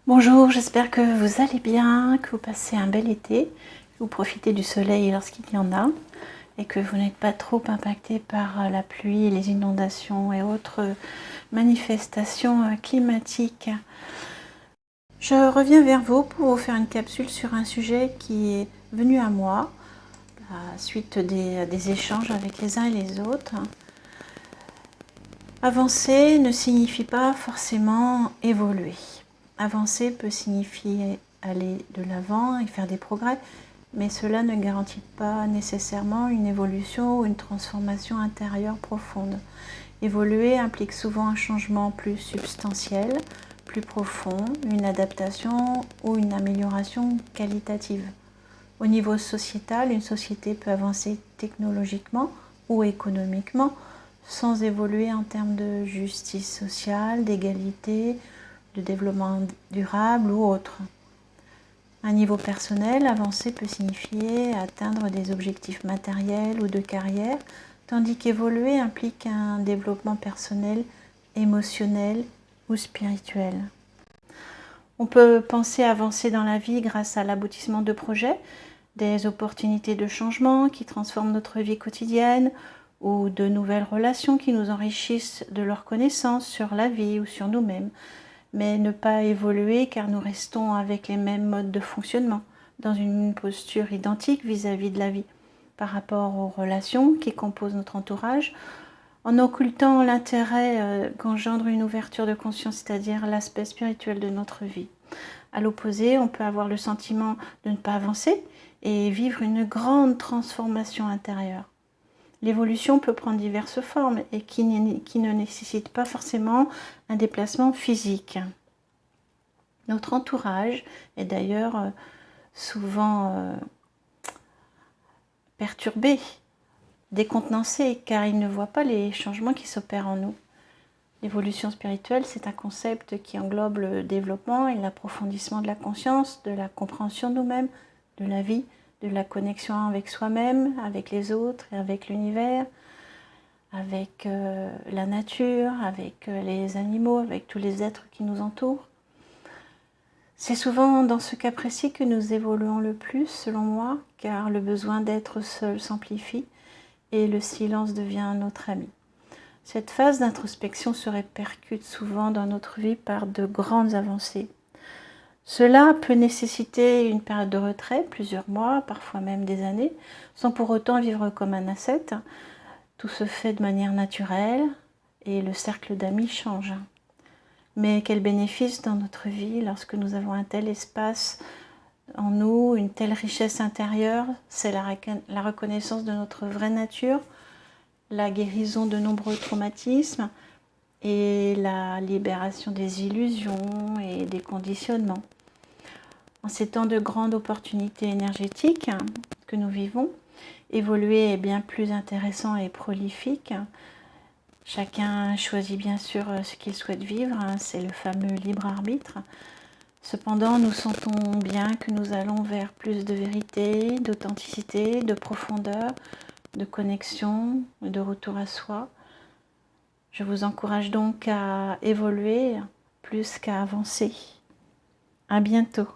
Bonjour, j'espère que vous allez bien, que vous passez un bel été, que vous profitez du soleil lorsqu'il y en a et que vous n'êtes pas trop impacté par la pluie, les inondations et autres manifestations climatiques. Je reviens vers vous pour vous faire une capsule sur un sujet qui est venu à moi à suite des échanges avec les uns et les autres. Avancer ne signifie pas forcément évoluer. Avancer peut signifier aller de l'avant et faire des progrès, mais cela ne garantit pas nécessairement une évolution ou une transformation intérieure profonde. Évoluer implique souvent un changement plus substantiel, plus profond, une adaptation ou une amélioration qualitative. Au niveau sociétal, une société peut avancer technologiquement ou économiquement sans évoluer en termes de justice sociale, d'égalité, de développement durable ou autre. À un niveau personnel, avancer peut signifier atteindre des objectifs matériels ou de carrière, tandis qu'évoluer implique un développement personnel, émotionnel ou spirituel. On peut penser avancer dans la vie grâce à l'aboutissement de projets, des opportunités de changement qui transforment notre vie quotidienne ou de nouvelles relations qui nous enrichissent de leurs connaissances sur la vie ou sur nous-mêmes, mais ne pas évoluer car nous restons avec les mêmes modes de fonctionnement, dans une posture identique vis-à-vis de la vie, par rapport aux relations qui composent notre entourage, en occultant l'intérêt qu'engendre une ouverture de conscience, c'est-à-dire l'aspect spirituel de notre vie. À l'opposé, on peut avoir le sentiment de ne pas avancer et vivre une grande transformation intérieure. L'évolution peut prendre diverses formes et qui ne nécessite pas forcément un déplacement physique. Notre entourage est d'ailleurs souvent perturbé, décontenancé, car il ne voit pas les changements qui s'opèrent en nous. L'évolution spirituelle, c'est un concept qui englobe le développement et l'approfondissement de la conscience, de la compréhension de nous-mêmes, de la vie, de la connexion avec soi-même, avec les autres et avec l'univers, avec la nature, avec les animaux, avec tous les êtres qui nous entourent. C'est souvent dans ce cas précis que nous évoluons le plus, selon moi, car le besoin d'être seul s'amplifie et le silence devient notre ami. Cette phase d'introspection se répercute souvent dans notre vie par de grandes avancées. Cela peut nécessiter une période de retrait, plusieurs mois, parfois même des années, sans pour autant vivre comme un ascète. Tout se fait de manière naturelle et le cercle d'amis change. Mais quel bénéfice dans notre vie lorsque nous avons un tel espace en nous, une telle richesse intérieure, c'est la reconnaissance de notre vraie nature, la guérison de nombreux traumatismes et la libération des illusions et des conditionnements. En ces temps de grandes opportunités énergétiques que nous vivons, évoluer est bien plus intéressant et prolifique. Chacun choisit bien sûr ce qu'il souhaite vivre, c'est le fameux libre arbitre. Cependant, nous sentons bien que nous allons vers plus de vérité, d'authenticité, de profondeur, de connexion, de retour à soi. Je vous encourage donc à évoluer plus qu'à avancer. À bientôt.